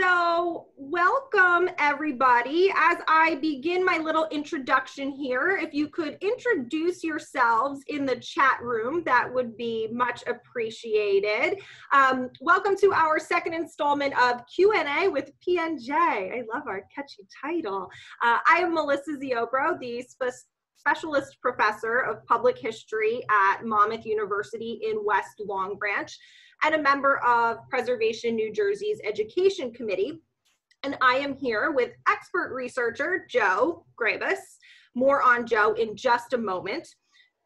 So welcome everybody. As I begin my little introduction here, if you could introduce yourselves in the chat room, that would be much appreciated. Welcome to our second installment of Q&A with PNJ. I love our catchy title. I am Melissa Ziobro, the Specialist Professor of Public History at Monmouth University in West Long Branch, and a member of Preservation New Jersey's Education Committee. And I am here with expert researcher Joe Grabas. More on Joe in just a moment.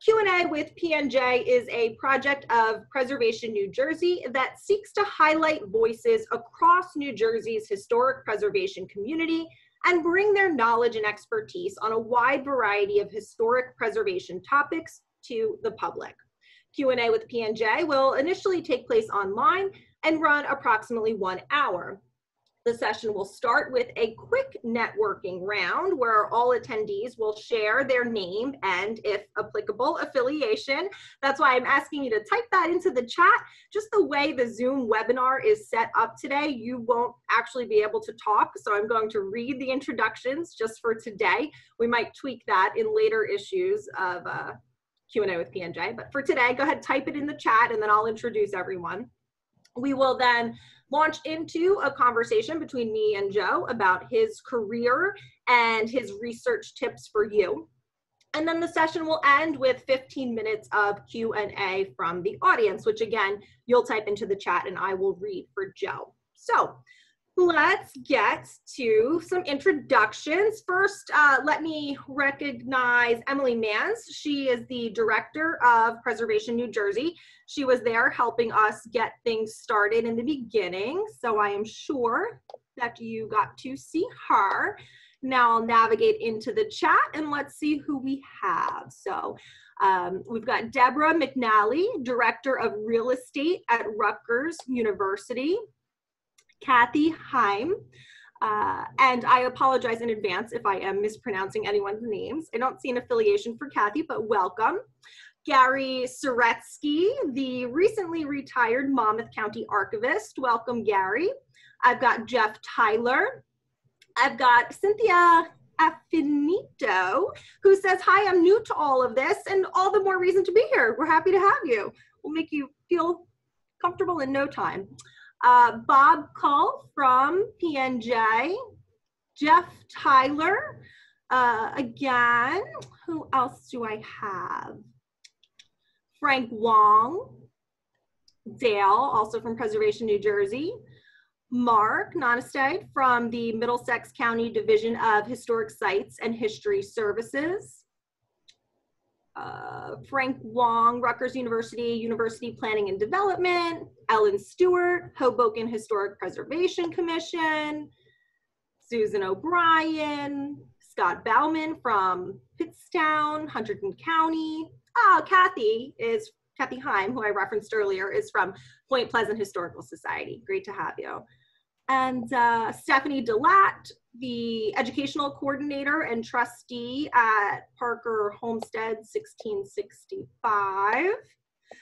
Q&A with PNJ is a project of Preservation New Jersey that seeks to highlight voices across New Jersey's historic preservation community and bring their knowledge and expertise on a wide variety of historic preservation topics to the public. Q&A with PNJ will initially take place online and run approximately 1 hour. The session will start with a quick networking round where all attendees will share their name and, if applicable, affiliation. That's why I'm asking you to type that into the chat. Just the way the Zoom webinar is set up today, you won't actually be able to talk, so I'm going to read the introductions just for today. We might tweak that in later issues of Q&A with PNJ, but for today, go ahead, type it in the chat, and then I'll introduce everyone. We will then launch into a conversation between me and Joe about his career and his research tips for you. And then the session will end with 15 minutes of Q&A from the audience, which again, you'll type into the chat and I will read for Joe. So let's get to some introductions. First, let me recognize Emily Mans. She is the Director of Preservation New Jersey. She was there helping us get things started in the beginning, so I am sure that you got to see her. Now I'll navigate into the chat and let's see who we have. So we've got Deborah McNally, Director of Real Estate at Rutgers University. Kathy Heim, and I apologize in advance if I am mispronouncing anyone's names. I don't see an affiliation for Kathy, but welcome. Gary Soretsky, the recently retired Monmouth County Archivist. Welcome, Gary. I've got Jeff Tyler. I've got Cynthia Affinito, who says, hi, I'm new to all of this, and all the more reason to be here. We're happy to have you. We'll make you feel comfortable in no time. Bob Cull from PNJ, Jeff Tyler, again, who else do I have? Frank Wong, Dale, also from Preservation New Jersey, Mark Nonestad from the Middlesex County Division of Historic Sites and History Services, Frank Wong, Rutgers University, University Planning and Development, Ellen Stewart, Hoboken Historic Preservation Commission, Susan O'Brien, Scott Bauman from Pittstown, Hunterdon County. Kathy Heim, who I referenced earlier, is from Point Pleasant Historical Society. Great to have you. And Stephanie Delat, the educational coordinator and trustee at Parker Homestead 1665.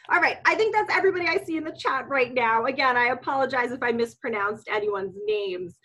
All right, I think that's everybody I see in the chat right now. Again, I apologize if I mispronounced anyone's names.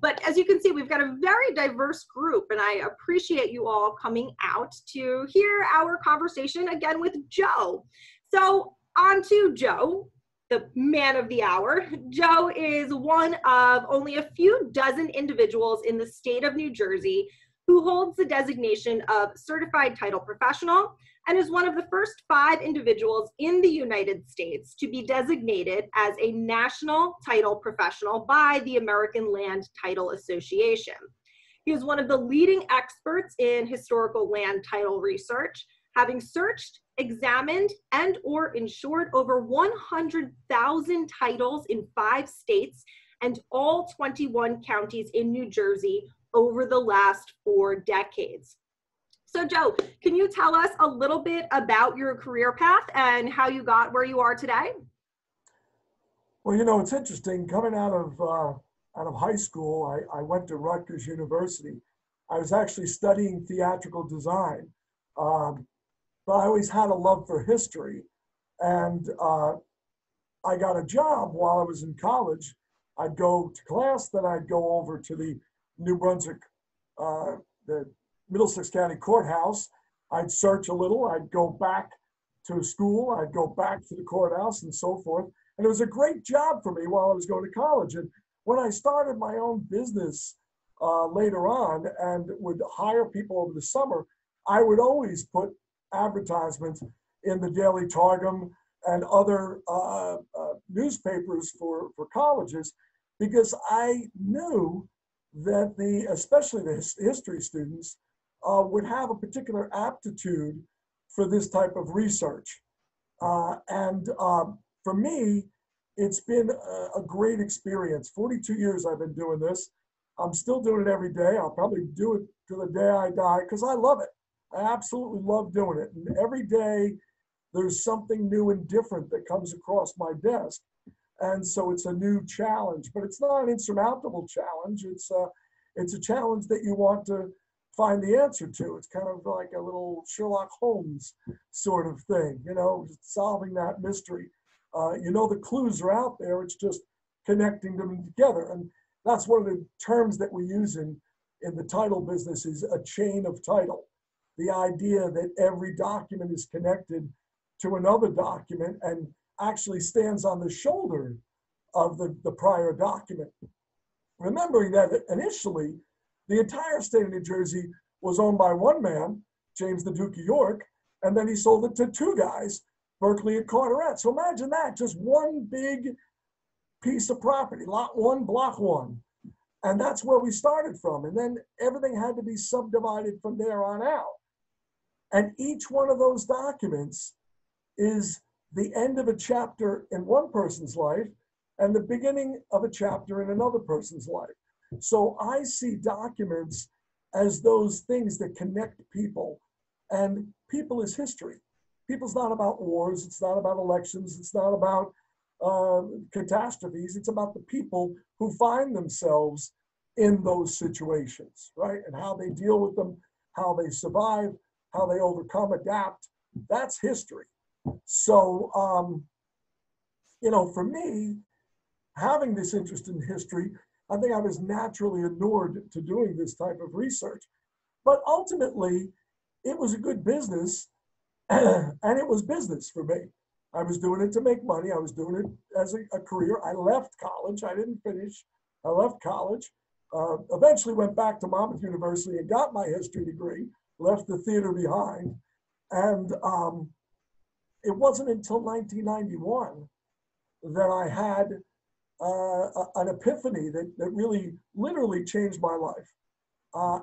But as you can see, we've got a very diverse group, and I appreciate you all coming out to hear our conversation again with Joe. So on to Joe, the man of the hour. Joe is one of only a few dozen individuals in the state of New Jersey who holds the designation of Certified Title Professional and is one of the first 5 individuals in the United States to be designated as a national title professional by the American Land Title Association. He is one of the leading experts in historical land title research, having searched, examined, and or insured over 100,000 titles in 5 states and all 21 counties in New Jersey over the last 4 decades. So Joe, can you tell us a little bit about your career path and how you got where you are today? Well, you know, it's interesting. Coming out of high school, I went to Rutgers University. I was actually studying theatrical design. But I always had a love for history. And I got a job while I was in college I'd go to class, then I'd go over to the New Brunswick, the Middlesex County Courthouse. I'd search a little, I'd go back to school, I'd go back to the courthouse and so forth. And it was a great job for me while I was going to college. And when I started my own business later on and would hire people over the summer, I would always put advertisements in the Daily Targum and other newspapers for colleges, because I knew that especially the history students would have a particular aptitude for this type of research. For me, it's been a great experience. 42 years I've been doing this. I'm still doing it every day. I'll probably do it to the day I die because I love it. I absolutely love doing it. And every day there's something new and different that comes across my desk. And so it's a new challenge, but it's not an insurmountable challenge. It's a challenge that you want to find the answer to. It's kind of like a little Sherlock Holmes sort of thing, you know, solving that mystery. You know, the clues are out there. It's just connecting them together. And that's one of the terms that we use in the title business is a chain of title. The idea that every document is connected to another document and actually stands on the shoulder of the prior document. Remembering that initially, the entire state of New Jersey was owned by one man, James the Duke of York, and then he sold it to two guys, Berkeley and Carteret. So imagine that, just one big piece of property, lot one, block one. And that's where we started from. And then everything had to be subdivided from there on out. And each one of those documents is the end of a chapter in one person's life and the beginning of a chapter in another person's life. So I see documents as those things that connect people, and people is history. People's not about wars, it's not about elections, it's not about catastrophes, it's about the people who find themselves in those situations, right? And how they deal with them, how they survive, how they overcome, adapt. That's history. So, you know, for me, having this interest in history, I think I was naturally inured to doing this type of research. But ultimately, it was a good business, and it was business for me. I was doing it to make money. I was doing it as a career. I left college. I didn't finish. I left college. Eventually went back to Monmouth University and got my history degree, left the theater behind. And it wasn't until 1991 that I had an epiphany that really literally changed my life.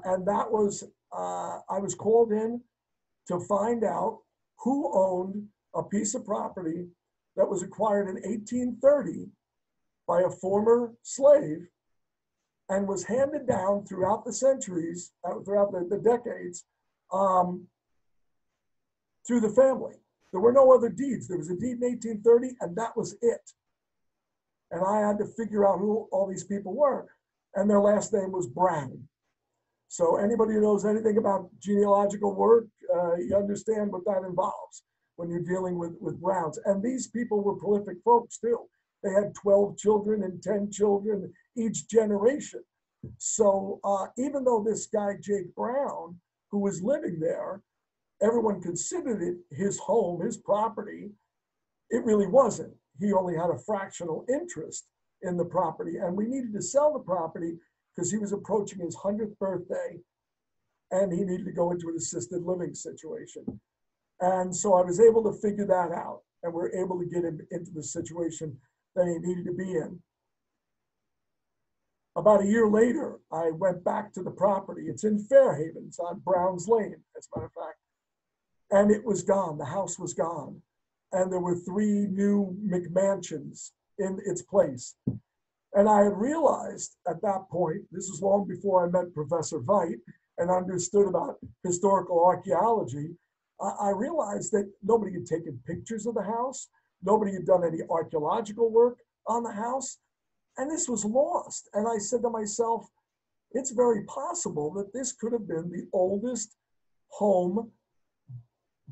And that was, I was called in to find out who owned a piece of property that was acquired in 1830 by a former slave and was handed down throughout the centuries, throughout the decades, through the family. There were no other deeds. There was a deed in 1830, and that was it. And I had to figure out who all these people were, and their last name was Brown. So anybody who knows anything about genealogical work, you understand what that involves when you're dealing with Browns. And these people were prolific folks too. They had 12 children and 10 children each generation. So even though this guy, Jake Brown, who was living there, everyone considered it his home, his property, it really wasn't. He only had a fractional interest in the property, and we needed to sell the property because he was approaching his 100th birthday and he needed to go into an assisted living situation. And so I was able to figure that out, and we're able to get him into the situation that he needed to be in. About a year later, I went back to the property. It's in Fairhaven. It's on Browns Lane, as a matter of fact. And it was gone. The house was gone. And there were 3 new McMansions in its place. And I had realized at that point, this was long before I met Professor Veit and understood about historical archaeology, I realized that nobody had taken pictures of the house. Nobody had done any archaeological work on the house. And this was lost. And I said to myself, it's very possible that this could have been the oldest home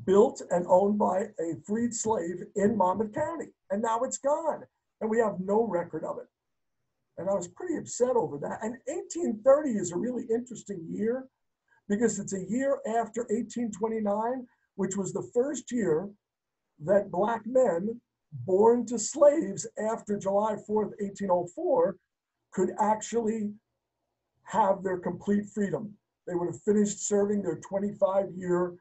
built and owned by a freed slave in Monmouth County. And now it's gone. And we have no record of it. And I was pretty upset over that. And 1830 is a really interesting year because it's a year after 1829, which was the first year that Black men born to slaves after July 4th, 1804, could actually have their complete freedom. They would have finished serving their 25-year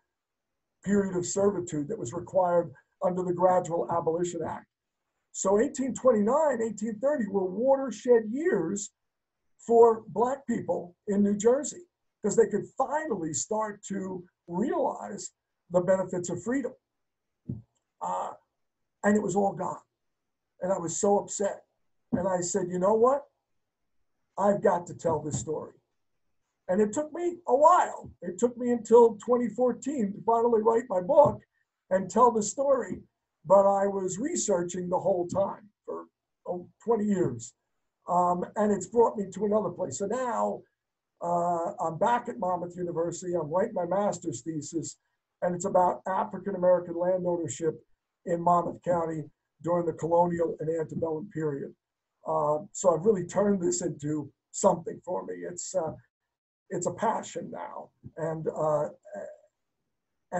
period of servitude that was required under the Gradual Abolition Act. So 1829, 1830 were watershed years for Black people in New Jersey because they could finally start to realize the benefits of freedom. And it was all gone. And I was so upset. And I said, you know what? I've got to tell this story. And it took me a while. It took me until 2014 to finally write my book and tell the story. But I was researching the whole time for 20 years. And it's brought me to another place. So now I'm back at Monmouth University. I'm writing my master's thesis, and it's about African-American land ownership in Monmouth County during the colonial and antebellum period. So I've really turned this into something for me. It's a passion now. And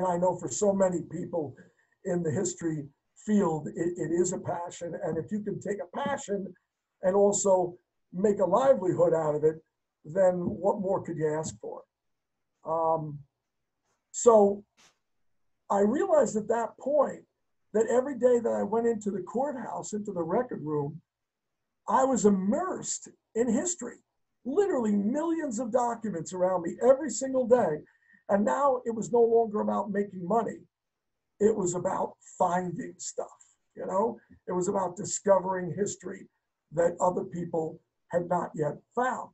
I know for so many people in the history field, it is a passion. And if you can take a passion and also make a livelihood out of it, then what more could you ask for? So I realized at that point that every day that I went into the courthouse, into the record room, I was immersed in history. Literally millions of documents around me every single day. And now it was no longer about making money. It was about finding stuff, you know? It was about discovering history that other people had not yet found.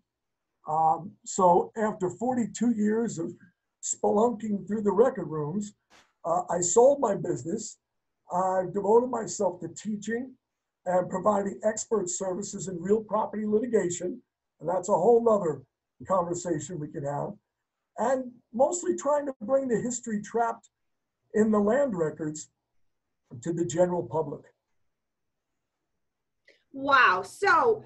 So after 42 years of spelunking through the record rooms, I sold my business. I've devoted myself to teaching and providing expert services in real property litigation. And that's a whole nother conversation we can have. And mostly trying to bring the history trapped in the land records to the general public. Wow. So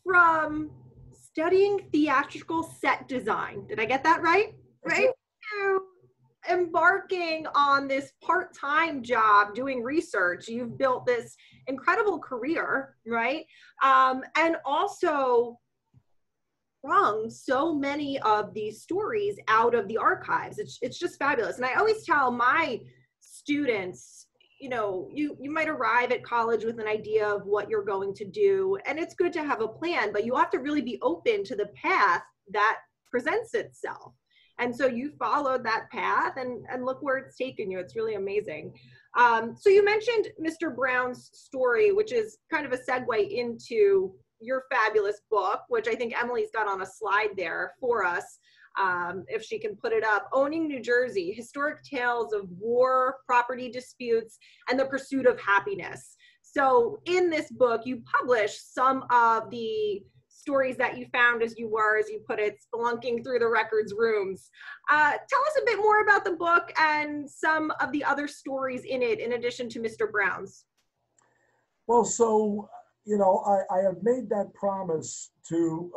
from studying theatrical set design, did I get that right? Right? To embarking on this part-time job doing research, you've built this incredible career, right? And also wrung so many of these stories out of the archives. It's just fabulous. And I always tell my students, you know, you might arrive at college with an idea of what you're going to do, and it's good to have a plan, but you have to really be open to the path that presents itself. And so you followed that path, and look where it's taken you. It's really amazing. So you mentioned Mr. Brown's story, which is kind of a segue into your fabulous book, which I think Emily's got on a slide there for us, if she can put it up. Owning New Jersey, Historic Tales of War, Property Disputes, and the Pursuit of Happiness. So in this book, you publish some of the stories that you found as you put it, spelunking through the records rooms. Tell us a bit more about the book and some of the other stories in it, in addition to Mr. Brown's. Well, so, you know, I have made that promise to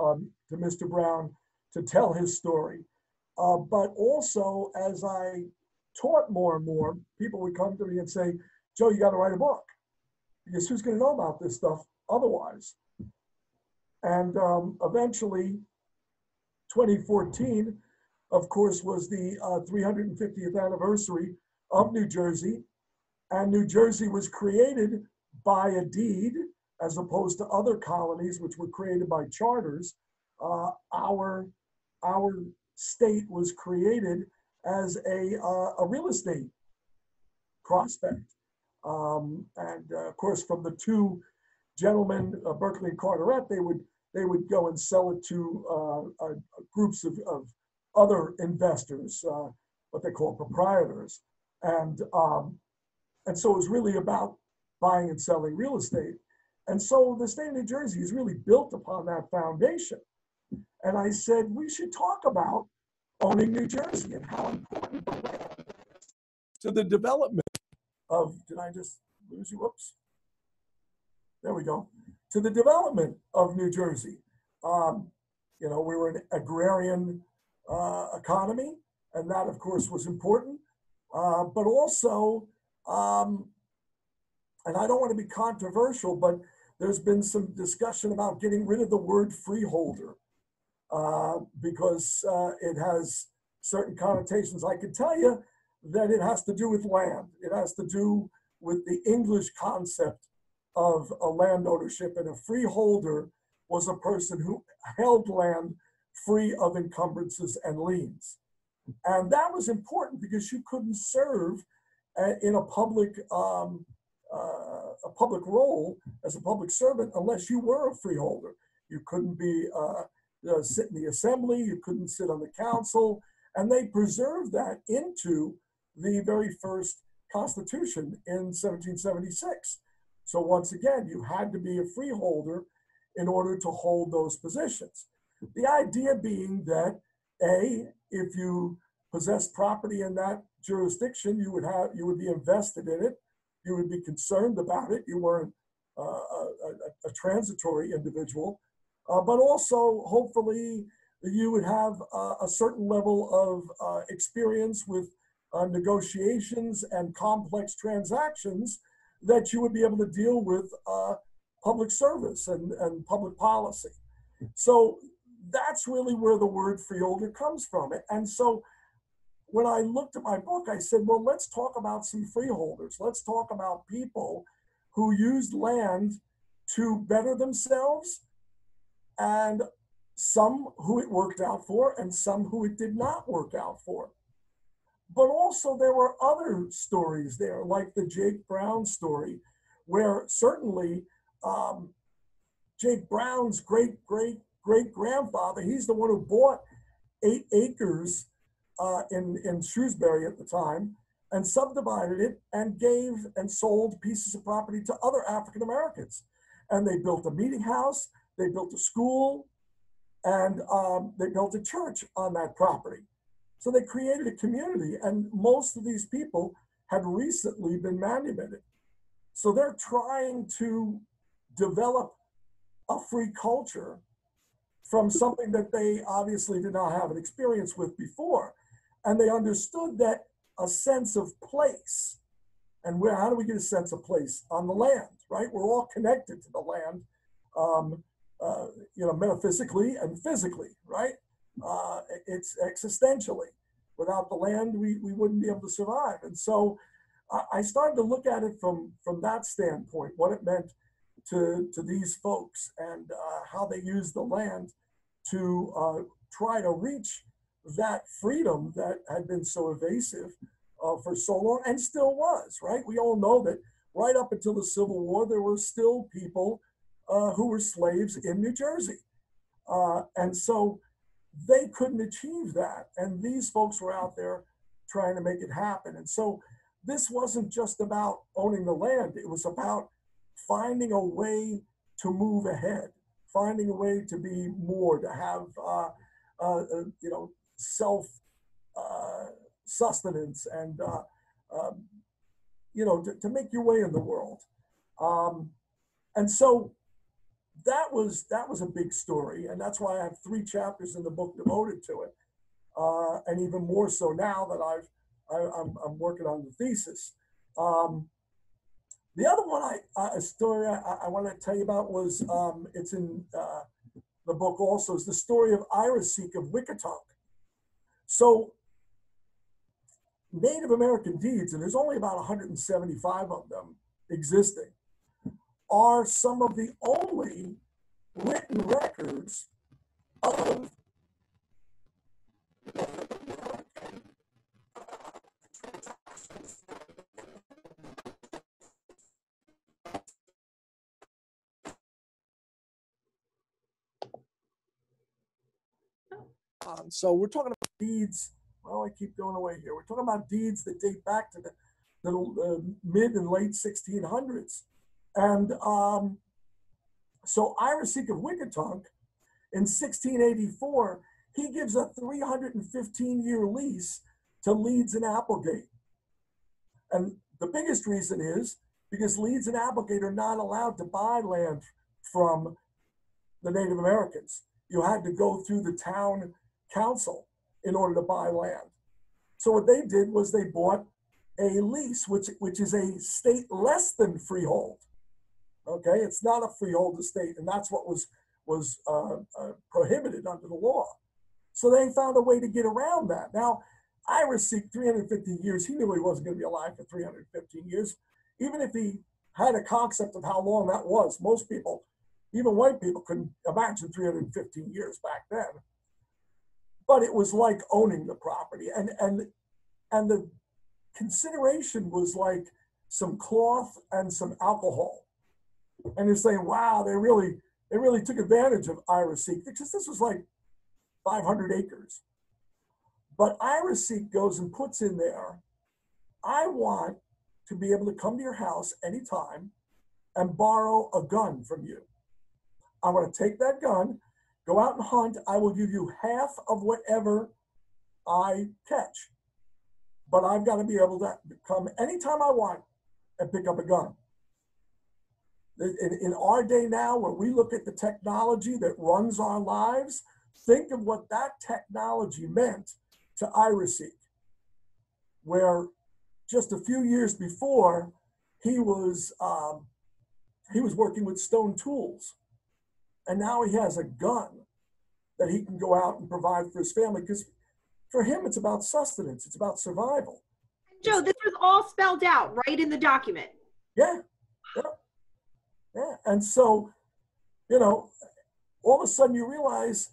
Mr. Brown to tell his story. But also, as I taught more and more, people would come to me and say, Joe, you got to write a book, because who's going to know about this stuff otherwise? And eventually, 2014, of course, was the 350th anniversary of New Jersey. And New Jersey was created by a deed, as opposed to other colonies, which were created by charters. Our state was created as a real estate prospect. And of course, from the two gentlemen, Berkeley and Carteret, they would go and sell it to groups of other investors, what they call proprietors. And so it was really about buying and selling real estate. And so the state of New Jersey is really built upon that foundation. And I said, we should talk about owning New Jersey and how important the land is to the development of, did I just lose you? Whoops. There we go. To the development of New Jersey. You know, we were an agrarian economy, and that, of course, was important. But also, and I don't want to be controversial, but there's been some discussion about getting rid of the word freeholder because it has certain connotations. I can tell you that it has to do with land. It has to do with the English concept of a land ownership, and a freeholder was a person who held land free of encumbrances and liens. And that was important because you couldn't serve in a public role as a public servant unless you were a freeholder. You couldn't be sit in the assembly, you couldn't sit on the council, and they preserved that into the very first Constitution in 1776. So once again, you had to be a freeholder in order to hold those positions. The idea being that if you possess property in that jurisdiction, you would be invested in it, you would be concerned about it, you weren't a transitory individual, but also hopefully you would have a certain level of experience with negotiations and complex transactions that you would be able to deal with public service and public policy. So that's really where the word freeholder comes from. And so when I looked at my book, I said, well, let's talk about some freeholders. Let's talk about people who used land to better themselves, and some who it worked out for and some who it did not work out for. But also there were other stories there, like the Jake Brown story, where certainly Jake Brown's great-great-great-grandfather, he's the one who bought 8 acres in Shrewsbury at the time and subdivided it and gave and sold pieces of property to other African Americans. And they built a meeting house, they built a school, and they built a church on that property. So they created a community, and most of these people had recently been manumitted. So they're trying to develop a free culture from something that they obviously did not have an experience with before. And they understood that a sense of place, and how do we get a sense of place? On the land, right? We're all connected to the land, metaphysically and physically, right? It's existentially. Without the land, we wouldn't be able to survive. And so I started to look at it from that standpoint, what it meant to these folks and how they used the land to try to reach that freedom that had been so evasive for so long and still was, right? We all know that right up until the Civil War, there were still people who were slaves in New Jersey. And so they couldn't achieve that. And these folks were out there trying to make it happen. And so this wasn't just about owning the land. It was about finding a way to move ahead, finding a way to be more, to have, self sustenance and, to make your way in the world. And so that was a big story, and that's why I have 3 chapters in the book devoted to it, and even more so now that I'm working on the thesis. The other one, a story I want to tell you about was it's in the book also, is the story of Iraseek of Wicatonk. So Native American deeds, and there's only about 175 of them existing, are some of the only written records of Native American transactions. So we're talking about deeds. Well, I keep going away here. We're talking about deeds that date back to the mid and late 1600s. And so Iraseek of Wicatonk, in 1684, he gives a 315-year lease to Leeds and Applegate. And the biggest reason is because Leeds and Applegate are not allowed to buy land from the Native Americans. you had to go through the town council in order to buy land. So what they did was they bought a lease, which is a state less than freehold. Okay, it's not a freehold estate, and that's what was prohibited under the law. So they found a way to get around that. Now, Ira Seek, 315 years, he knew he wasn't going to be alive for 315 years. Even if he had a concept of how long that was, most people, even white people, couldn't imagine 315 years back then. But it was like owning the property, and the consideration was like some cloth and some alcohol. And you're saying, wow, they really took advantage of Ira Seek, because this was like 500 acres. But Ira Seek goes and puts in there, I want to be able to come to your house anytime and borrow a gun from you. I want to take that gun, go out and hunt. I will give you half of whatever I catch. But I've got to be able to come anytime I want and pick up a gun. In our day now, when we look at the technology that runs our lives, think of what that technology meant to Ira Seek, where just a few years before, he was working with stone tools. And now he has a gun that he can go out and provide for his family, because for him, it's about sustenance. It's about survival. Joe, this was all spelled out right in the document. Yeah. And so, all of a sudden you realize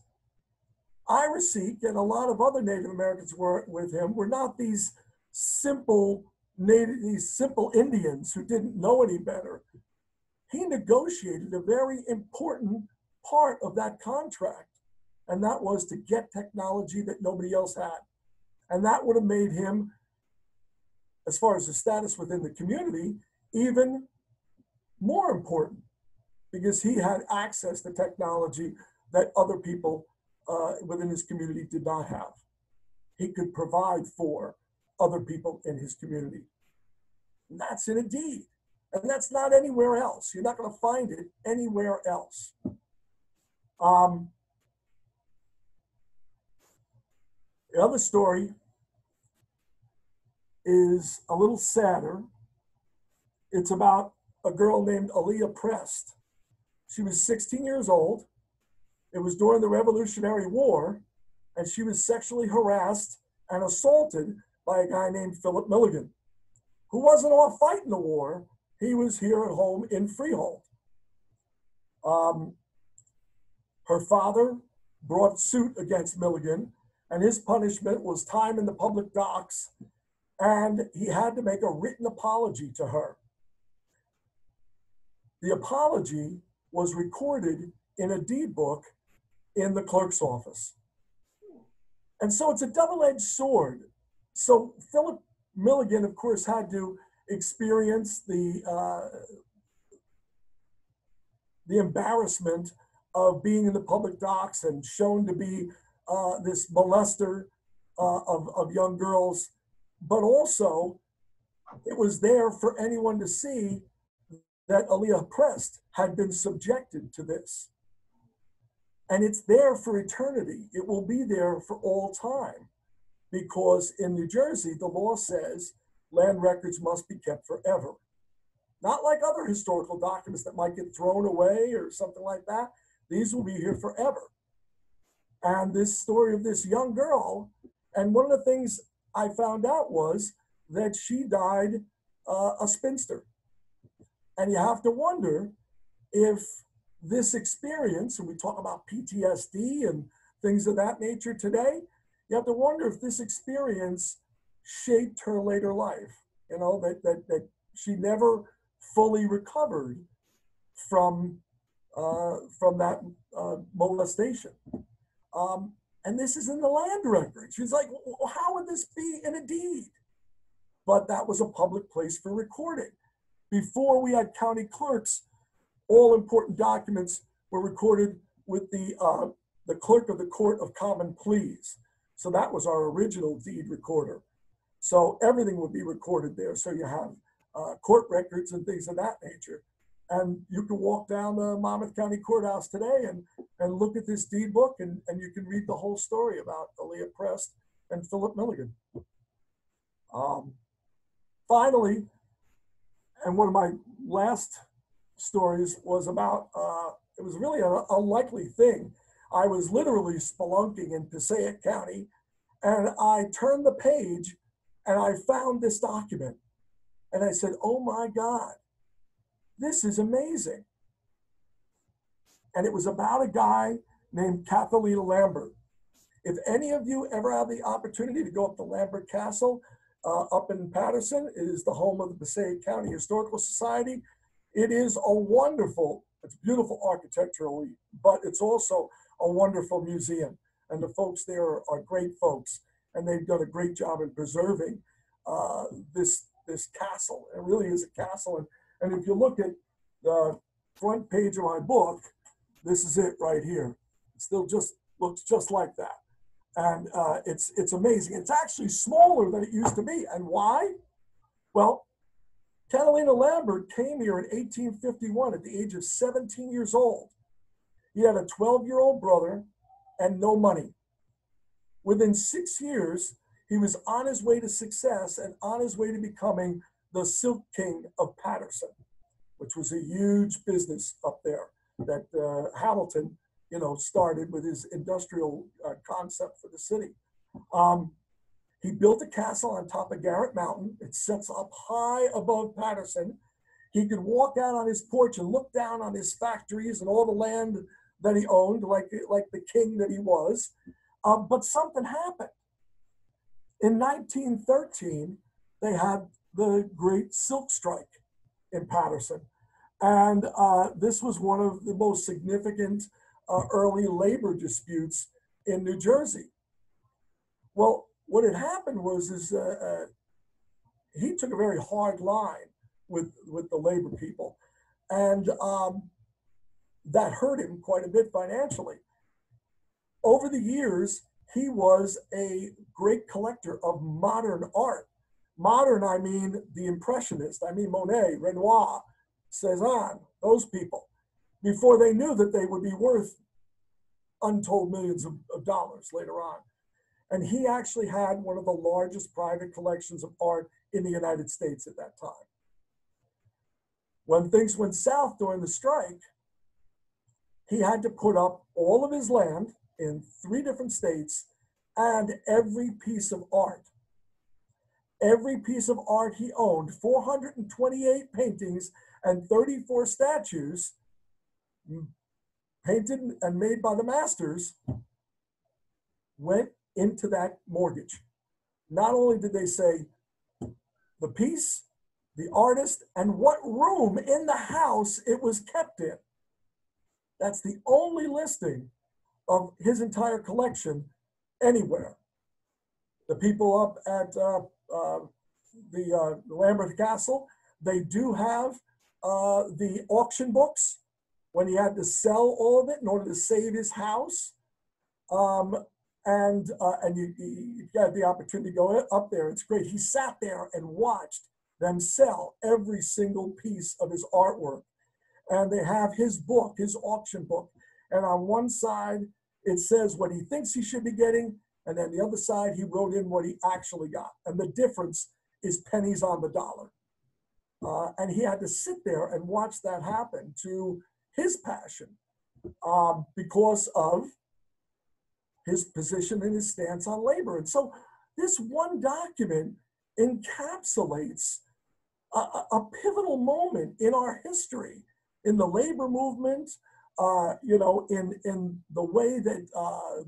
Ira Seek and a lot of other Native Americans were with him were not these simple Indians who didn't know any better. He negotiated a very important part of that contract, and that was to get technology that nobody else had. And that would have made him, as far as his status within the community, even more important, because he had access to technology that other people within his community did not have. He could provide for other people in his community. And that's in a deed. And that's not anywhere else. You're not going to find it anywhere else. The other story is a little sadder. It's about a girl named Aaliyah Prest. She was 16 years old. It was during the Revolutionary War, and she was sexually harassed and assaulted by a guy named Philip Milligan, who wasn't off fighting the war. He was here at home in Freehold. Her father brought suit against Milligan, and his punishment was time in the public docks, and he had to make a written apology to her. The apology was recorded in a deed book in the clerk's office. And so it's a double-edged sword. So Philip Milligan, of course, had to experience the embarrassment of being in the public docks and shown to be this molester of young girls, but also it was there for anyone to see that Aaliyah Prest had been subjected to this. And it's there for eternity. It will be there for all time, because in New Jersey, the law says land records must be kept forever. Not like other historical documents that might get thrown away or something like that. These will be here forever. And this story of this young girl, and one of the things I found out was that she died a spinster. And you have to wonder if this experience, and we talk about PTSD and things of that nature today, you have to wonder if this experience shaped her later life, that she never fully recovered from that molestation. And this is in the land record. She's like, well, how would this be in a deed? But that was a public place for recording. Before we had county clerks, all important documents were recorded with the clerk of the Court of Common Pleas. So that was our original deed recorder. So everything would be recorded there. So you have court records and things of that nature. And you can walk down the Monmouth County Courthouse today and look at this deed book, and you can read the whole story about Aaliyah Prest and Philip Milligan. Finally, and one of my last stories was about, it was really an unlikely thing. I was literally spelunking in Passaic County, and I turned the page and I found this document. And I said, oh my God, this is amazing. And it was about a guy named Catalina Lambert. If any of you ever have the opportunity to go up to Lambert Castle, up in Patterson, it is the home of the Passaic County Historical Society. It is a wonderful, it's beautiful architecturally, but it's also a wonderful museum. And the folks there are great folks, and they've done a great job in preserving this castle. It really is a castle. And if you look at the front page of my book, this is it right here. It still just looks just like that. And it's amazing. It's actually smaller than it used to be. And why? Well, Catalina Lambert came here in 1851 at the age of 17 years old. He had a 12-year-old brother and no money. Within 6 years, he was on his way to success and on his way to becoming the Silk King of Patterson, which was a huge business up there that Hamilton, started with his industrial concept for the city. He built a castle on top of Garrett Mountain. It sits up high above Patterson. He could walk out on his porch and look down on his factories and all the land that he owned, like the king that he was. But something happened. In 1913, they had the Great Silk Strike in Patterson. And this was one of the most significant early labor disputes in New Jersey. Well, what had happened was he took a very hard line with the labor people, and that hurt him quite a bit financially. Over the years, he was a great collector of modern art. Modern, I mean the Impressionists. I mean Monet, Renoir, Cézanne, those people, before they knew that they would be worth untold millions of dollars later on. And he actually had one of the largest private collections of art in the United States at that time. When things went south during the strike, he had to put up all of his land in 3 different states and every piece of art. Every piece of art he owned, 428 paintings and 34 statues, painted and made by the masters, went into that mortgage. Not only did they say the piece, the artist, and what room in the house it was kept in. That's the only listing of his entire collection anywhere. The people up at the Lambert Castle, they do have the auction books when he had to sell all of it in order to save his house. And you got the opportunity to go up there. It's great. He sat there and watched them sell every single piece of his artwork. And they have his book, his auction book. And on one side, it says what he thinks he should be getting. And then the other side, he wrote in what he actually got. And the difference is pennies on the dollar. And he had to sit there and watch that happen to his passion because of his position and his stance on labor. And so this one document encapsulates a pivotal moment in our history, in the labor movement, in the way that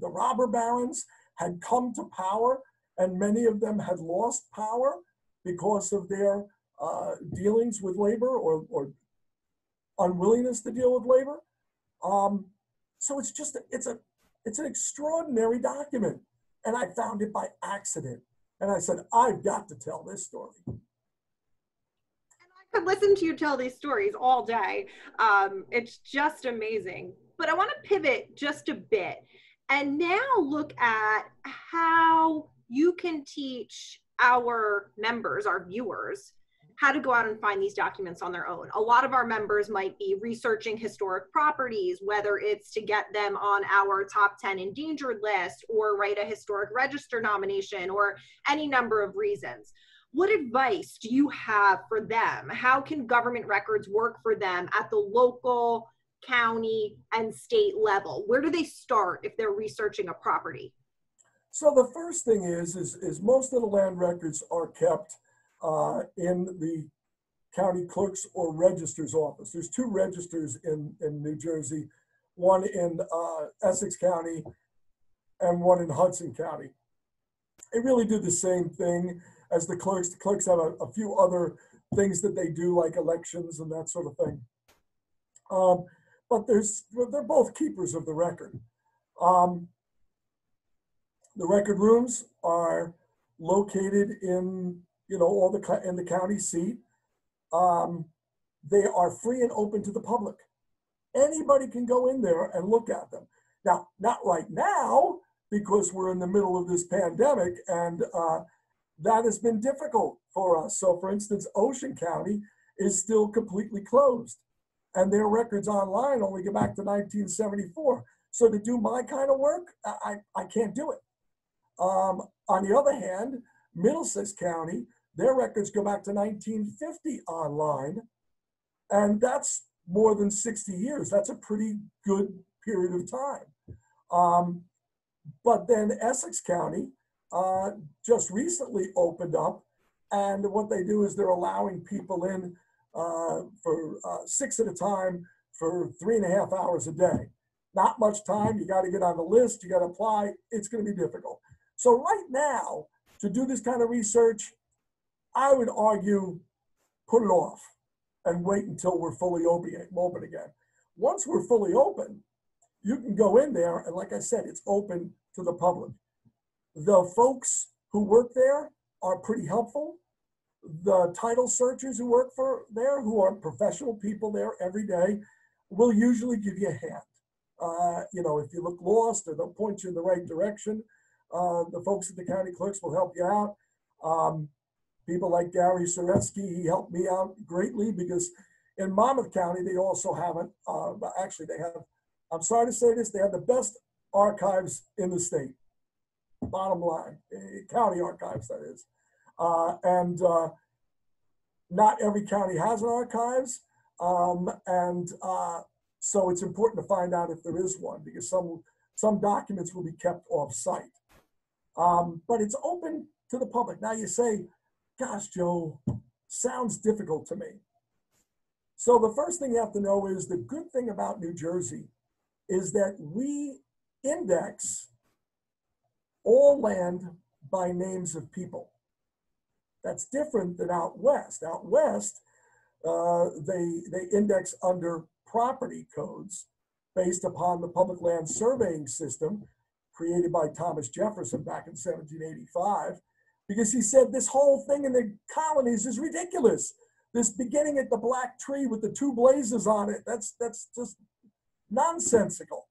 the robber barons had come to power, and many of them had lost power because of their dealings with labor or unwillingness to deal with labor. So it's an extraordinary document. And I found it by accident. And I said, I've got to tell this story. And I could listen to you tell these stories all day. It's just amazing. But I want to pivot just a bit and now look at how you can teach our members, our viewers, how to go out and find these documents on their own. A lot of our members might be researching historic properties, whether it's to get them on our top 10 endangered list or write a historic register nomination or any number of reasons. What advice do you have for them? How can government records work for them at the local, county, and state level? Where do they start if they're researching a property? So the first thing is most of the land records are kept in the county clerk's or register's office. There's two registers in New Jersey, one in Essex County and one in Hudson County. They really do the same thing as the clerks. The clerks have a few other things that they do, like elections and that sort of thing. But they're both keepers of the record. The record rooms are located in, in the county seat. They are free and open to the public. Anybody can go in there and look at them. Now, not right now, because we're in the middle of this pandemic, and that has been difficult for us. So, for instance, Ocean County is still completely closed, and their records online only go back to 1974. So to do my kind of work, I can't do it. On the other hand, Middlesex County, their records go back to 1950 online, and that's more than 60 years. That's a pretty good period of time. But then Essex County just recently opened up, and what they do is they're allowing people in for 6 at a time for 3.5 hours a day. Not much time. You got to get on the list. You got to apply. It's going to be difficult. So right now, to do this kind of research, I would argue put it off and wait until we're fully open again. Once we're fully open, you can go in there, and like I said, it's open to the public. The folks who work there are pretty helpful. The title searchers who work there, who are professional people there every day, will usually give you a hand. If you look lost, or they'll point you in the right direction. The folks at the county clerks will help you out. People like Gary Soretsky, he helped me out greatly, because in Monmouth County, they also have I'm sorry to say this, they have the best archives in the state. Bottom line, county archives, that is. And not every county has an archives. So it's important to find out if there is one, because some documents will be kept off site. But it's open to the public. Now you say, gosh, Joe, sounds difficult to me. So the first thing you have to know is the good thing about New Jersey is that we index all land by names of people. That's different than out west. Out west, they index under property codes based upon the public land surveying system created by Thomas Jefferson back in 1785, because he said this whole thing in the colonies is ridiculous. This beginning at the black tree with the 2 blazes on it, that's just nonsensical.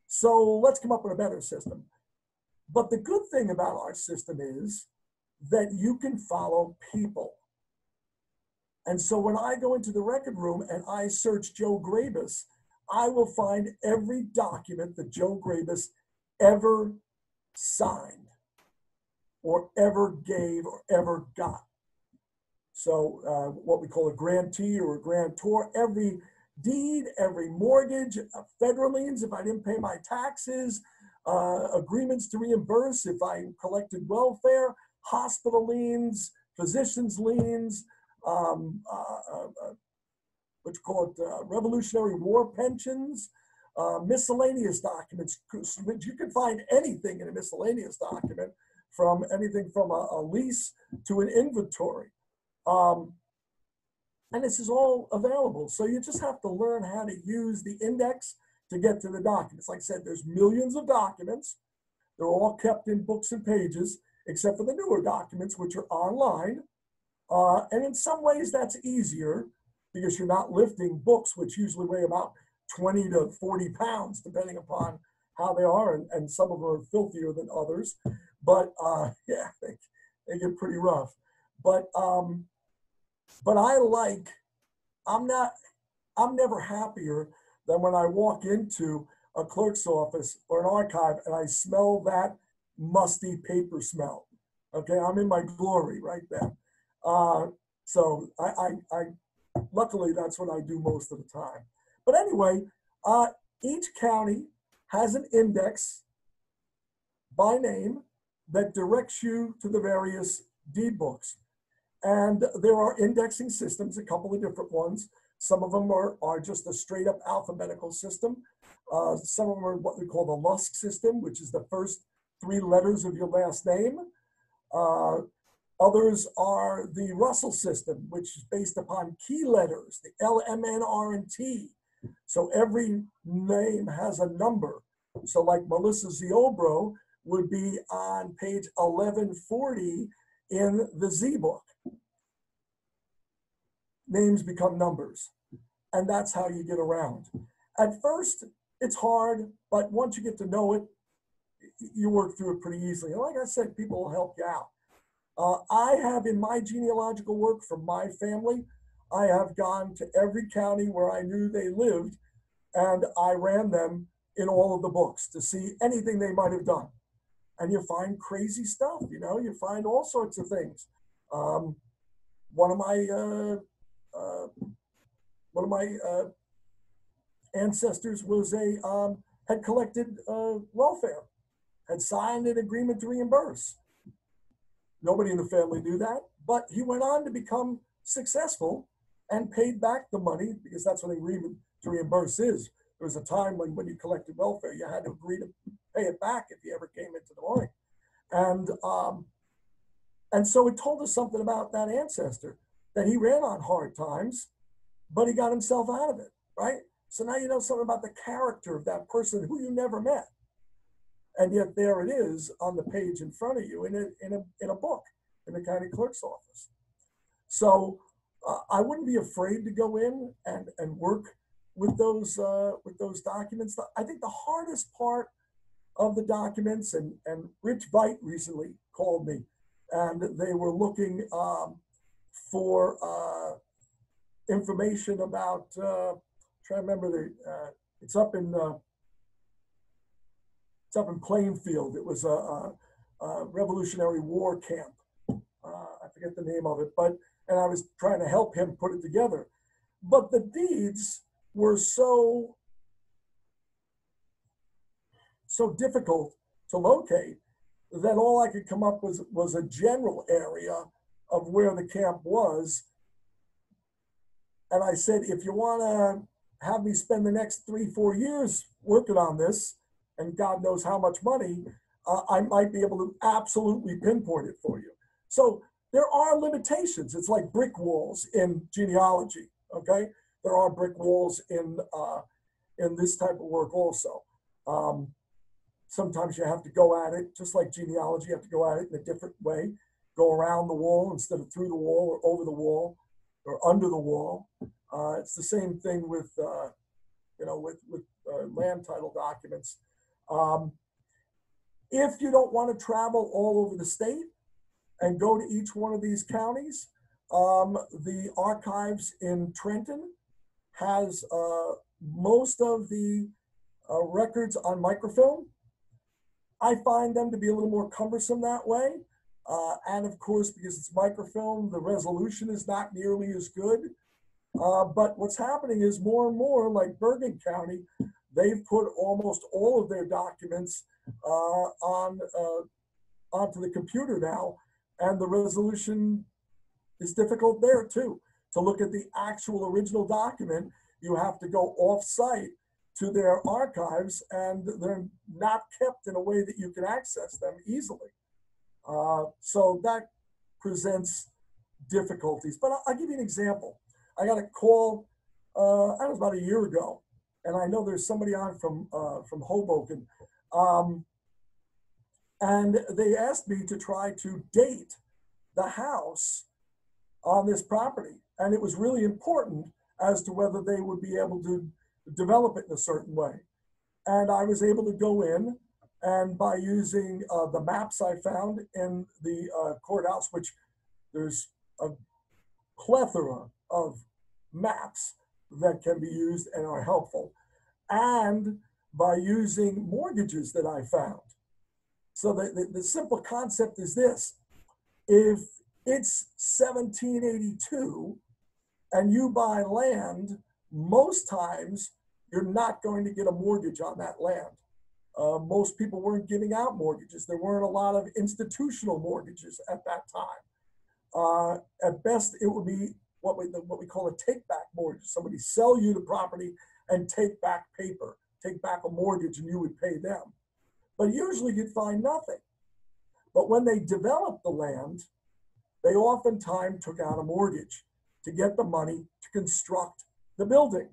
So let's come up with a better system. But the good thing about our system is that you can follow people. And so when I go into the record room and I search Joe Grabas, I will find every document that Joe Grabas ever signed or ever gave or ever got. So what we call a grantee or a grantor, every deed, every mortgage, federal liens if I didn't pay my taxes, agreements to reimburse if I collected welfare, hospital liens, physicians liens, Revolutionary War pensions, miscellaneous documents. You can find anything in a miscellaneous document, from anything from a lease to an inventory. And this is all available. So you just have to learn how to use the index to get to the documents. Like I said, there's millions of documents. They're all kept in books and pages, except for the newer documents, which are online. And in some ways that's easier, because you're not lifting books, which usually weigh about 20 to 40 pounds, depending upon how they are. And some of them are filthier than others. But yeah, they get pretty rough. But But I'm never happier than when I walk into a clerk's office or an archive and I smell that musty paper smell. Okay, I'm in my glory right then. So I luckily that's what I do most of the time. But anyway, each county has an index by name that directs you to the various deed books. And there are indexing systems, a couple of different ones. Some of them are just a straight up alphabetical system. Some of them are what we call the LUSC system, which is the first 3 letters of your last name. Others are the Russell system, which is based upon key letters, the L, M, N, R, and T. So every name has a number. So like Melissa Ziobro would be on page 1140 in the Z book. Names become numbers, and that's how you get around. At first, it's hard, but once you get to know it, you work through it pretty easily. And like I said, people will help you out. I have in my genealogical work for my family, I have gone to every county where I knew they lived, and I ran them in all of the books to see anything they might have done. And you find crazy stuff, you know, you find all sorts of things. One of my ancestors was had collected welfare, had signed an agreement to reimburse. Nobody in the family knew that, but he went on to become successful and paid back the money, because that's what an agreement to reimburse is. There was a time when you collected welfare, you had to agree to pay it back if you ever came into the money. And so it told us something about that ancestor, that he ran on hard times, but he got himself out of it, right? So now you know something about the character of that person who you never met. And yet there it is on the page in front of you in a book in the county clerk's office. So I wouldn't be afraid to go in and work with those documents. I think the hardest part of the documents, and Rich Veit recently called me, and they were looking for information about, trying to remember, it's up in Plainfield. It was a Revolutionary War camp. I forget the name of it, and I was trying to help him put it together. But the deeds were so difficult to locate that all I could come up with was a general area of where the camp was. And I said, if you want to have me spend the next 3-4 years working on this, and God knows how much money, I might be able to absolutely pinpoint it for you. So there are limitations. It's like brick walls in genealogy, okay? There are brick walls in this type of work also. Sometimes you have to go at it, just like genealogy, you have to go at it in a different way. Go around the wall instead of through the wall or over the wall or under the wall. It's the same thing with land title documents. If you don't want to travel all over the state and go to each one of these counties, the archives in Trenton has most of the records on microfilm. I find them to be a little more cumbersome that way. And of course, because it's microfilm, the resolution is not nearly as good. But what's happening is more and more, like Bergen County, they've put almost all of their documents onto the computer now, and the resolution is difficult there too. To look at the actual original document, you have to go off-site to their archives, and they're not kept in a way that you can access them easily. So that presents difficulties. But I'll give you an example. I got a call, that was about a year ago, and I know there's somebody on from Hoboken, and they asked me to try to date the house on this property, and it was really important as to whether they would be able to develop it in a certain way. And I was able to go in, and by using the maps I found in the courthouse, which there's plethora of maps that can be used and are helpful, and by using mortgages that I found. So the simple concept is this: if it's 1782 and you buy land, most times you're not going to get a mortgage on that land. Most people weren't giving out mortgages. There weren't a lot of institutional mortgages at that time. At best, it would be what we call a take-back mortgage. Somebody sell you the property and take back paper, take back a mortgage, and you would pay them. But usually you'd find nothing. But when they developed the land, they oftentimes took out a mortgage to get the money to construct the building.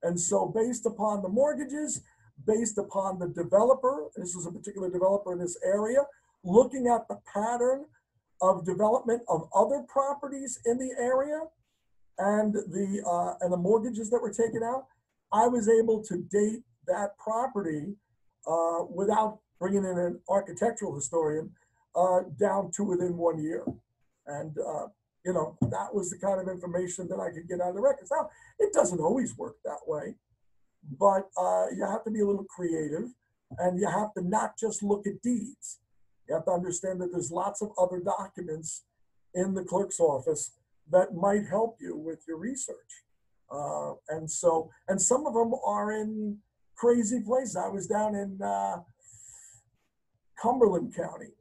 And so based upon the mortgages, based upon the developer, this is a particular developer in this area, looking at the pattern of development of other properties in the area and the mortgages that were taken out, I was able to date that property without bringing in an architectural historian down to within 1 year. And you know, that was the kind of information that I could get out of the records. Now, it doesn't always work that way, but you have to be a little creative, and you have to not just look at deeds. You have to understand that there's lots of other documents in the clerk's office that might help you with your research. And some of them are in crazy places. I was down in Cumberland County,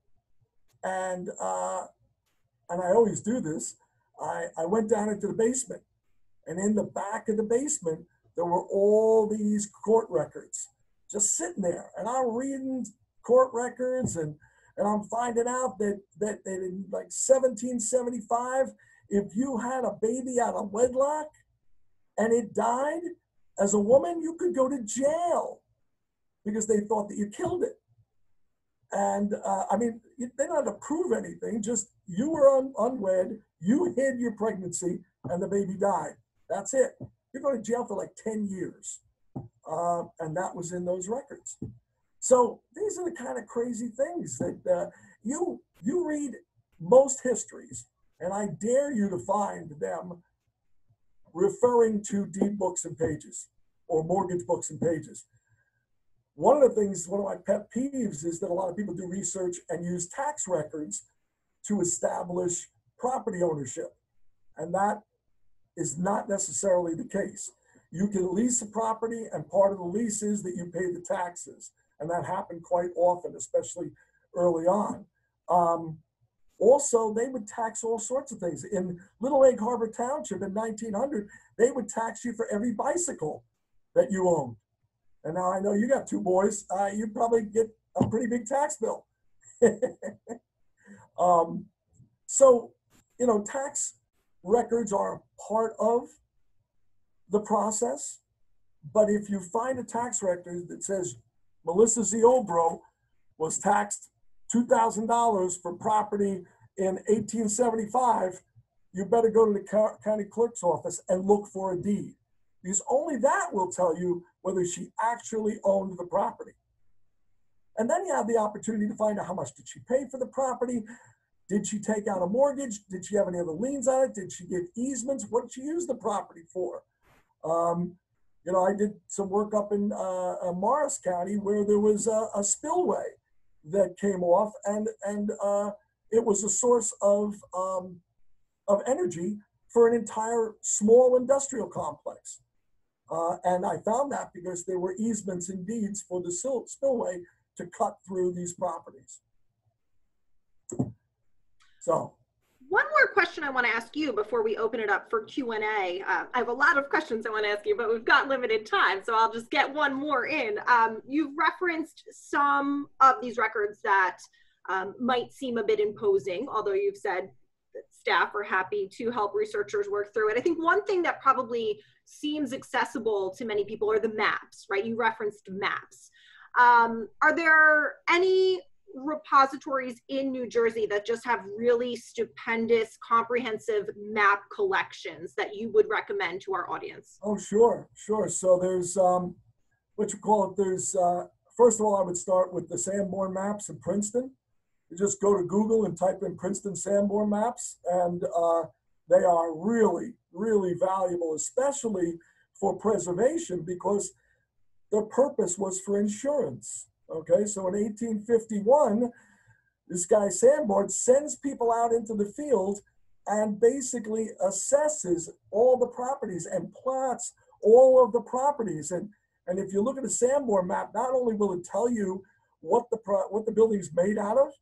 and I always do this. I went down into the basement, and in the back of the basement, there were all these court records just sitting there. And I'm reading court records, and I'm finding out that in like 1775, if you had a baby out of wedlock and it died, as a woman, you could go to jail because they thought that you killed it. And I mean, they don't have to prove anything, just you were unwed, you hid your pregnancy, and the baby died. That's it. You're going to jail for like 10 years. And that was in those records. So these are the kind of crazy things that you read most histories, and I dare you to find them referring to deed books and pages or mortgage books and pages. One of my pet peeves is that a lot of people do research and use tax records to establish property ownership. And that is not necessarily the case. You can lease a property, and part of the lease is that you pay the taxes. And that happened quite often, especially early on. Also, they would tax all sorts of things. In Little Egg Harbor Township in 1900, they would tax you for every bicycle that you owned. And now I know you got two boys, you'd probably get a pretty big tax bill. So, you know, tax records are part of the process. But if you find a tax record that says Melissa Ziobro was taxed $2,000 for property in 1875, you better go to the county clerk's office and look for a deed, because only that will tell you whether she actually owned the property. And then you have the opportunity to find out how much did she pay for the property? Did she take out a mortgage? Did she have any other liens on it? Did she get easements? What did she use the property for? You know, I did some work up in Morris County where there was a spillway that came off, and it was a source of energy for an entire small industrial complex. And I found that because there were easements and deeds for the spillway to cut through these properties. So. One more question I want to ask you before we open it up for Q&A. I have a lot of questions I want to ask you, but we've got limited time, so I'll just get one more in. You've referenced some of these records that might seem a bit imposing, although you've said that staff are happy to help researchers work through it. I think one thing that probably seems accessible to many people are the maps, right? You referenced maps. Are there any repositories in New Jersey that just have really stupendous, comprehensive map collections that you would recommend to our audience? Oh, sure. So there's, first of all, I would start with the Sanborn maps in Princeton. You just go to Google and type in Princeton Sanborn maps, and They are really, really valuable, especially for preservation, because their purpose was for insurance. Okay, so in 1851, this guy Sanborn sends people out into the field and basically assesses all the properties and plots all of the properties. And if you look at a Sanborn map, not only will it tell you what the building's made out of,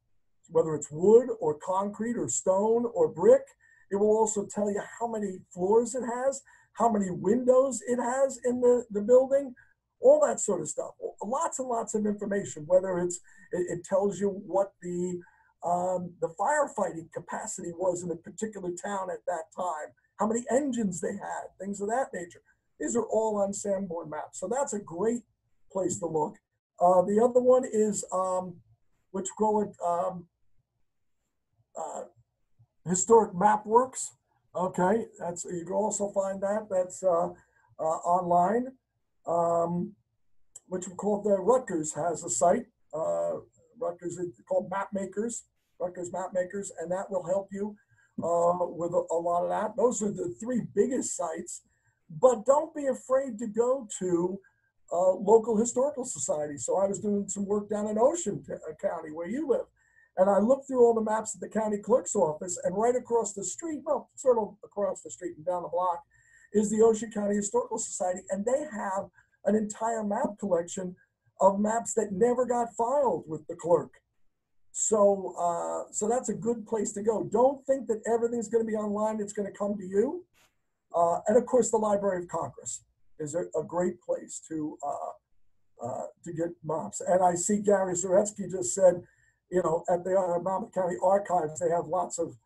whether it's wood or concrete or stone or brick, it will also tell you how many floors it has, how many windows it has in the building, all that sort of stuff. Lots and lots of information, whether it tells you what the firefighting capacity was in a particular town at that time, how many engines they had, things of that nature. These are all on Sanborn maps. So that's a great place to look. The other one is, what you call it, Historic Map Works. Okay, you can also find that. That's online. Which we call the Rutgers has a site. Rutgers is called Mapmakers, Rutgers Mapmakers, and that will help you with a lot of that. Those are the three biggest sites. But don't be afraid to go to local historical societies. So I was doing some work down in Ocean County, where you live, and I looked through all the maps at the county clerk's office, and right across the street, well, sort of across the street and down the block, is the Ocean County Historical Society, and they have an entire map collection of maps that never got filed with the clerk. So, so that's a good place to go. Don't think that everything's going to be online. It's going to come to you. And of course, the Library of Congress is a great place to get maps. And I see Gary Zaretsky just said, you know, at the Monmouth County Archives, they have lots of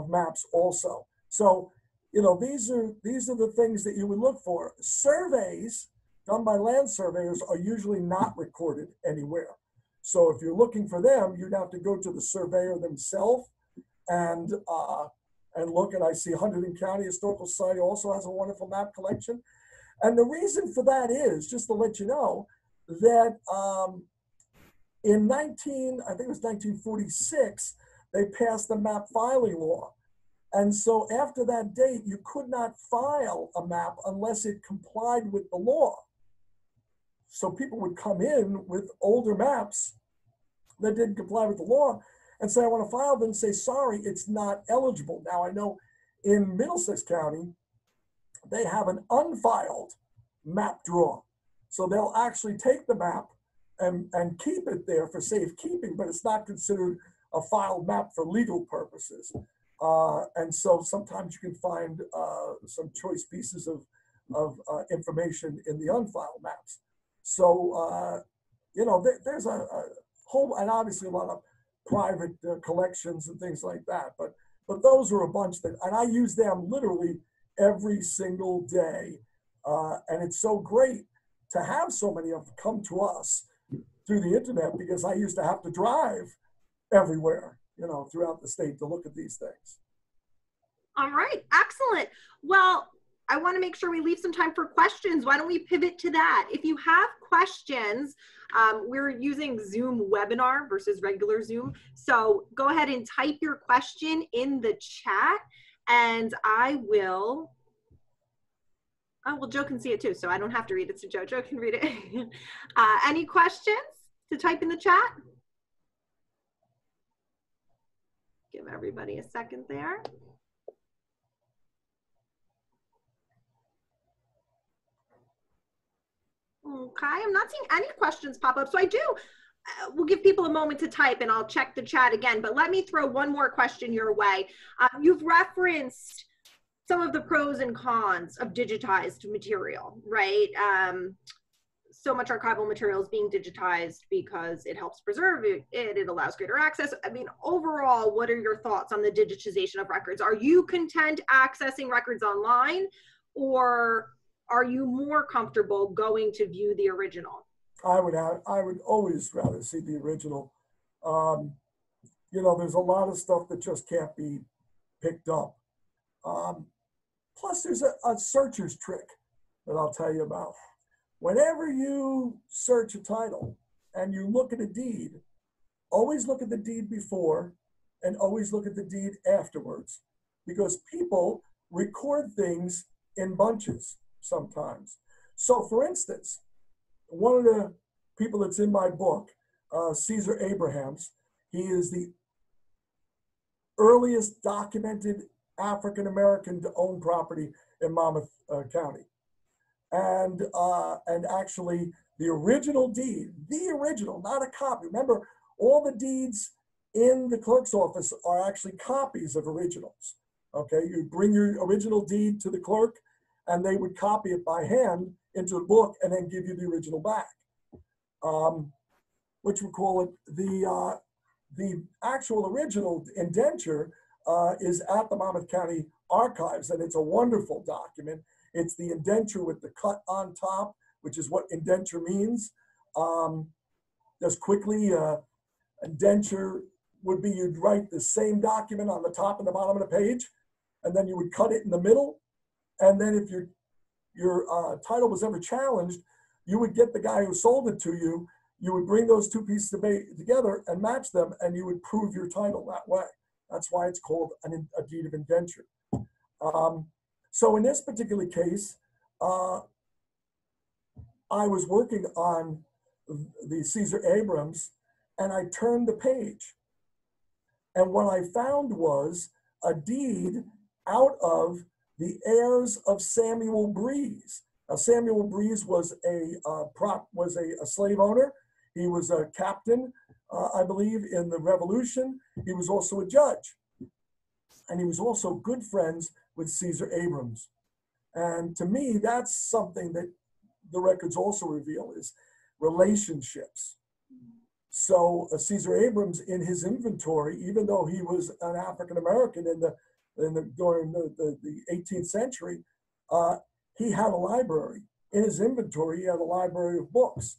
maps also. So, you know, these are the things that you would look for. Surveys done by land surveyors are usually not recorded anywhere. So if you're looking for them, you'd have to go to the surveyor themselves and look. And I see Hunterdon County Historical Society also has a wonderful map collection. And the reason for that is, just to let you know, that in 1946, they passed the map filing law. And so after that date, you could not file a map unless it complied with the law. So people would come in with older maps that didn't comply with the law and say, I want to file them, and say, sorry, it's not eligible. Now, I know in Middlesex County, they have an unfiled map draw. So they'll actually take the map and keep it there for safekeeping, but it's not considered a filed map for legal purposes. And so sometimes you can find some choice pieces of information in the unfiled maps. So, you know, there's a whole, and obviously a lot of private collections and things like that, but those are a bunch that, and I use them literally every single day. And it's so great to have so many of them come to us through the internet, because I used to have to drive everywhere, you know, throughout the state to look at these things. All right, excellent. Well, I want to make sure we leave some time for questions. Why don't we pivot to that? If you have questions, we're using Zoom webinar versus regular Zoom. So go ahead and type your question in the chat, and I will, oh, well, Joe can see it too, so I don't have to read it, so Joe can read it. Any questions to type in the chat? Give everybody a second there. Okay, I'm not seeing any questions pop up. So I do, we'll give people a moment to type, and I'll check the chat again, but let me throw one more question your way. You've referenced some of the pros and cons of digitized material, right? So much archival material is being digitized because it helps preserve it, it allows greater access. I mean, overall, what are your thoughts on the digitization of records? Are you content accessing records online, or are you more comfortable going to view the original? I would always rather see the original. You know, there's a lot of stuff that just can't be picked up. Plus, there's a searcher's trick that I'll tell you about. Whenever you search a title and you look at a deed, always look at the deed before and always look at the deed afterwards, because people record things in bunches sometimes. So for instance, one of the people that's in my book, Caesar Abrahams, he is the earliest documented African-American to own property in Monmouth County. And actually the original deed, the original, not a copy. Remember, all the deeds in the clerk's office are actually copies of originals. Okay, you bring your original deed to the clerk and they would copy it by hand into a book and then give you the original back. Which we call it the actual original indenture is at the Monmouth County Archives, and it's a wonderful document. It's the indenture with the cut on top, which is what indenture means. Just quickly, indenture would be you'd write the same document on the top and the bottom of the page, and then you would cut it in the middle. And then if your title was ever challenged, you would get the guy who sold it to you. You would bring those two pieces together and match them, and you would prove your title that way. That's why it's called a deed of indenture. So in this particular case, I was working on the Caesar Abrams, and I turned the page. And what I found was a deed out of the heirs of Samuel Breeze. Now, Samuel Breeze was a slave owner. He was a captain, I believe, in the Revolution. He was also a judge. And he was also good friends with Caesar Abrams. And to me, that's something that the records also reveal is relationships. So Caesar Abrams, in his inventory, even though he was an African-American during the 18th century, he had a library. In his inventory, he had a library of books.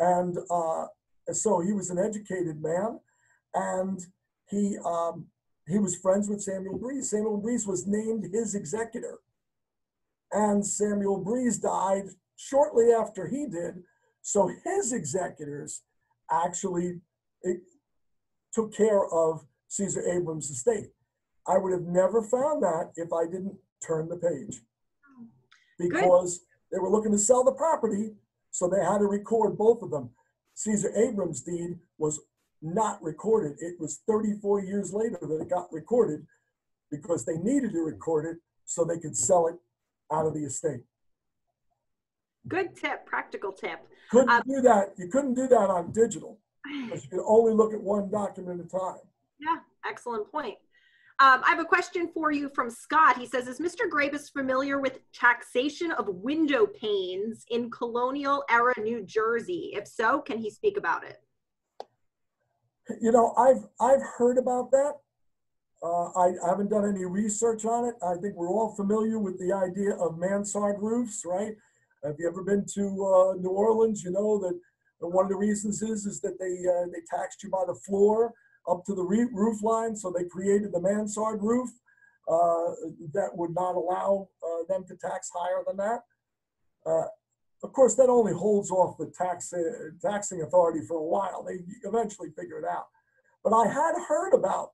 And so he was an educated man, and he was friends with Samuel Breeze. Samuel Breeze was named his executor. And Samuel Breeze died shortly after he did. So his executors actually took care of Caesar Abrams' estate. I would have never found that if I didn't turn the page, because they were looking to sell the property, so they had to record both of them. Caesar Abrams' deed was not recorded. It was 34 years later that it got recorded because they needed to record it so they could sell it out of the estate. Good tip, practical tip. Couldn't do that. You couldn't do that on digital because you could only look at one document at a time. Yeah, excellent point. I have a question for you from Scott. He says, is Mr. Grabas familiar with taxation of window panes in colonial era New Jersey? If so, can he speak about it? You know, I've heard about that. I haven't done any research on it. I think we're all familiar with the idea of mansard roofs, right? Have you ever been to New Orleans? You know that one of the reasons is that they taxed you by the floor up to the roof line, so they created the mansard roof that would not allow them to tax higher than that. Of course, that only holds off the taxing authority for a while. They eventually figure it out. But I had heard about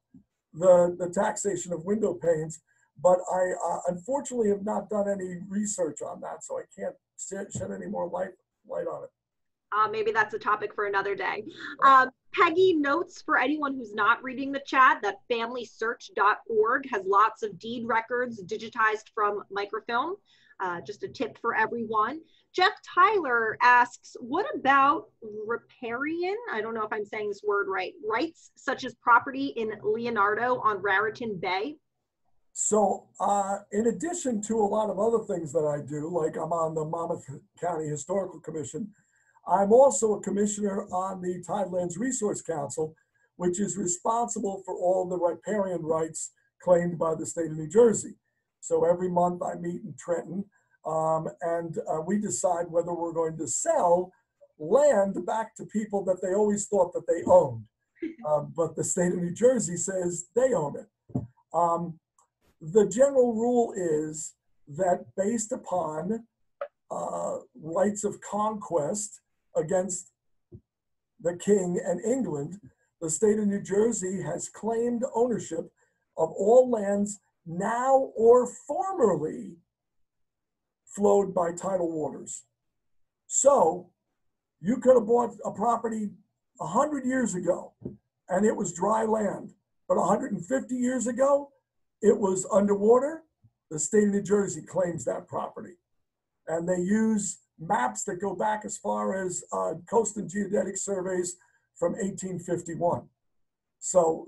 the taxation of window panes, but I unfortunately have not done any research on that, so I can't shed any more light on it. Maybe that's a topic for another day. Peggy notes for anyone who's not reading the chat that familysearch.org has lots of deed records digitized from microfilm. Just a tip for everyone. Jeff Tyler asks, what about riparian, I don't know if I'm saying this word right, rights such as property in Leonardo on Raritan Bay? So in addition to a lot of other things that I do, like I'm on the Monmouth County Historical Commission, I'm also a commissioner on the Tidelands Resource Council, which is responsible for all the riparian rights claimed by the state of New Jersey. So every month I meet in Trenton, and we decide whether we're going to sell land back to people that they always thought that they owned. But the state of New Jersey says they own it. The general rule is that based upon rights of conquest against the king and England, the state of New Jersey has claimed ownership of all lands now or formerly flowed by tidal waters. So you could have bought a property 100 years ago and it was dry land, but 150 years ago, it was underwater. The state of New Jersey claims that property. And they use maps that go back as far as coast and geodetic surveys from 1851. So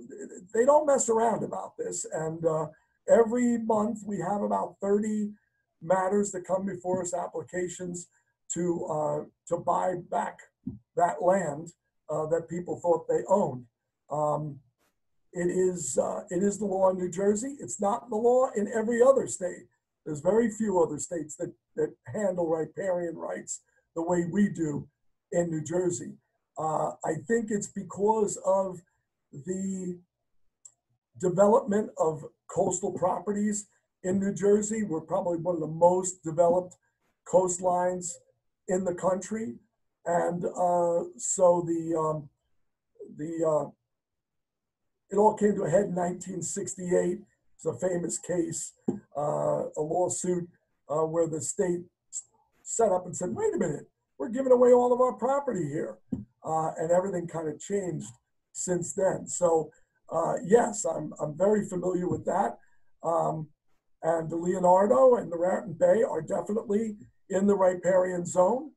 they don't mess around about this. And every month we have about 30 matters that come before us, applications to buy back that land that people thought they owned. It is the law in New Jersey. It's not the law in every other state. There's very few other states that handle riparian rights the way we do in New Jersey. I think it's because of the development of coastal properties in New Jersey. We're probably one of the most developed coastlines in the country. And so it all came to a head in 1968. It's a famous case, a lawsuit where the state set up and said, wait a minute, we're giving away all of our property here. And everything kind of changed since then. So yes, I'm very familiar with that. And the Leonardo and the Raritan Bay are definitely in the riparian zone.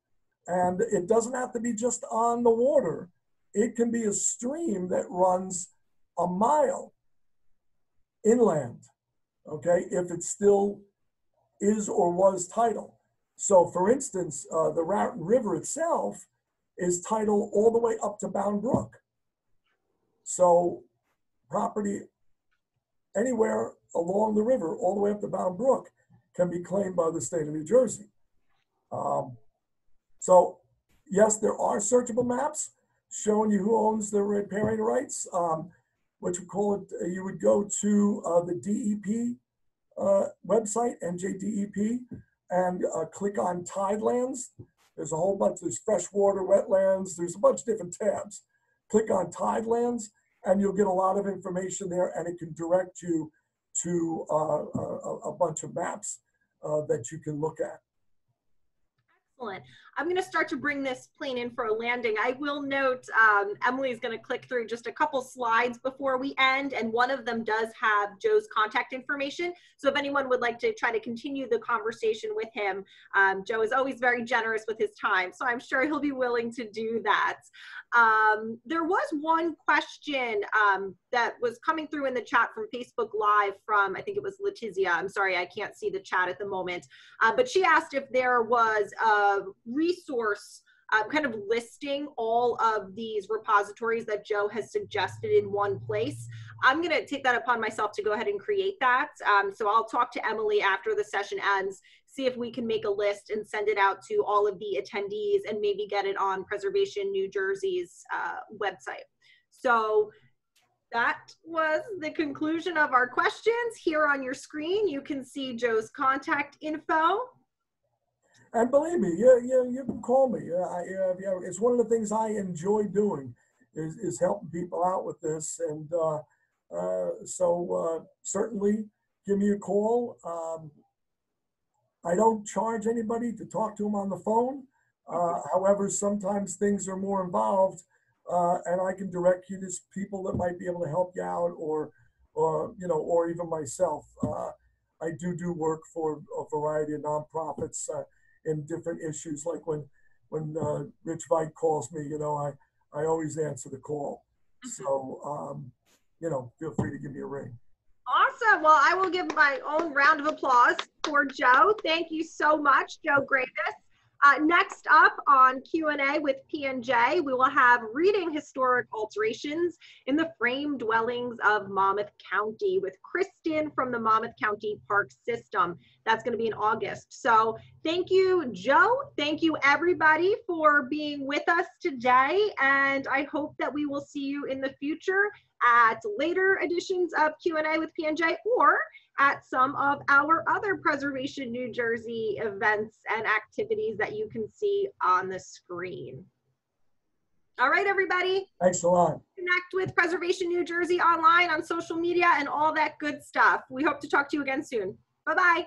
And it doesn't have to be just on the water. It can be a stream that runs a mile inland, okay, if it still is or was tidal. So for instance, the Raritan River itself is tidal all the way up to Bound Brook. So property anywhere along the river, all the way up to Bound Brook, can be claimed by the state of New Jersey. So yes, there are searchable maps showing you who owns the riparian rights. What you call it, you would go to the DEP website, NJ DEP, and click on Tidelands. There's a whole bunch, there's freshwater, wetlands, there's a bunch of different tabs. Click on Tidelands and you'll get a lot of information there, and it can direct you to a bunch of maps that you can look at. Excellent. I'm going to start to bring this plane in for a landing. I will note Emily's going to click through just a couple slides before we end, and one of them does have Joe's contact information. So if anyone would like to try to continue the conversation with him, Joe is always very generous with his time, so I'm sure he'll be willing to do that. There was one question that was coming through in the chat from Facebook Live from, I think it was Letizia. I'm sorry, I can't see the chat at the moment. But she asked if there was a resource kind of listing all of these repositories that Joe has suggested in one place. I'm going to take that upon myself to go ahead and create that. So I'll talk to Emily after the session ends, see if we can make a list and send it out to all of the attendees and maybe get it on Preservation New Jersey's website. So that was the conclusion of our questions. Here on your screen, you can see Joe's contact info. And believe me, you can call me. It's one of the things I enjoy doing is helping people out with this. And so certainly give me a call. I don't charge anybody to talk to them on the phone. However, sometimes things are more involved, and I can direct you to people that might be able to help you out, or even myself. I do work for a variety of nonprofits in different issues. Like when Rich Veit calls me, I always answer the call. So feel free to give me a ring. Awesome. Well, I will give my own round of applause for Joe. Thank you so much, Joe Grabas. Next up on Q&A with PNJ, we will have reading historic alterations in the frame dwellings of Monmouth County with Kristen from the Monmouth County Park System. That's going to be in August. So thank you, Joe. Thank you, everybody, for being with us today. And I hope that we will see you in the future at later editions of Q&A with PNJ, or at some of our other Preservation New Jersey events and activities that you can see on the screen. All right, everybody. Thanks a lot. connect with Preservation New Jersey online on social media and all that good stuff. We hope to talk to you again soon. Bye-bye.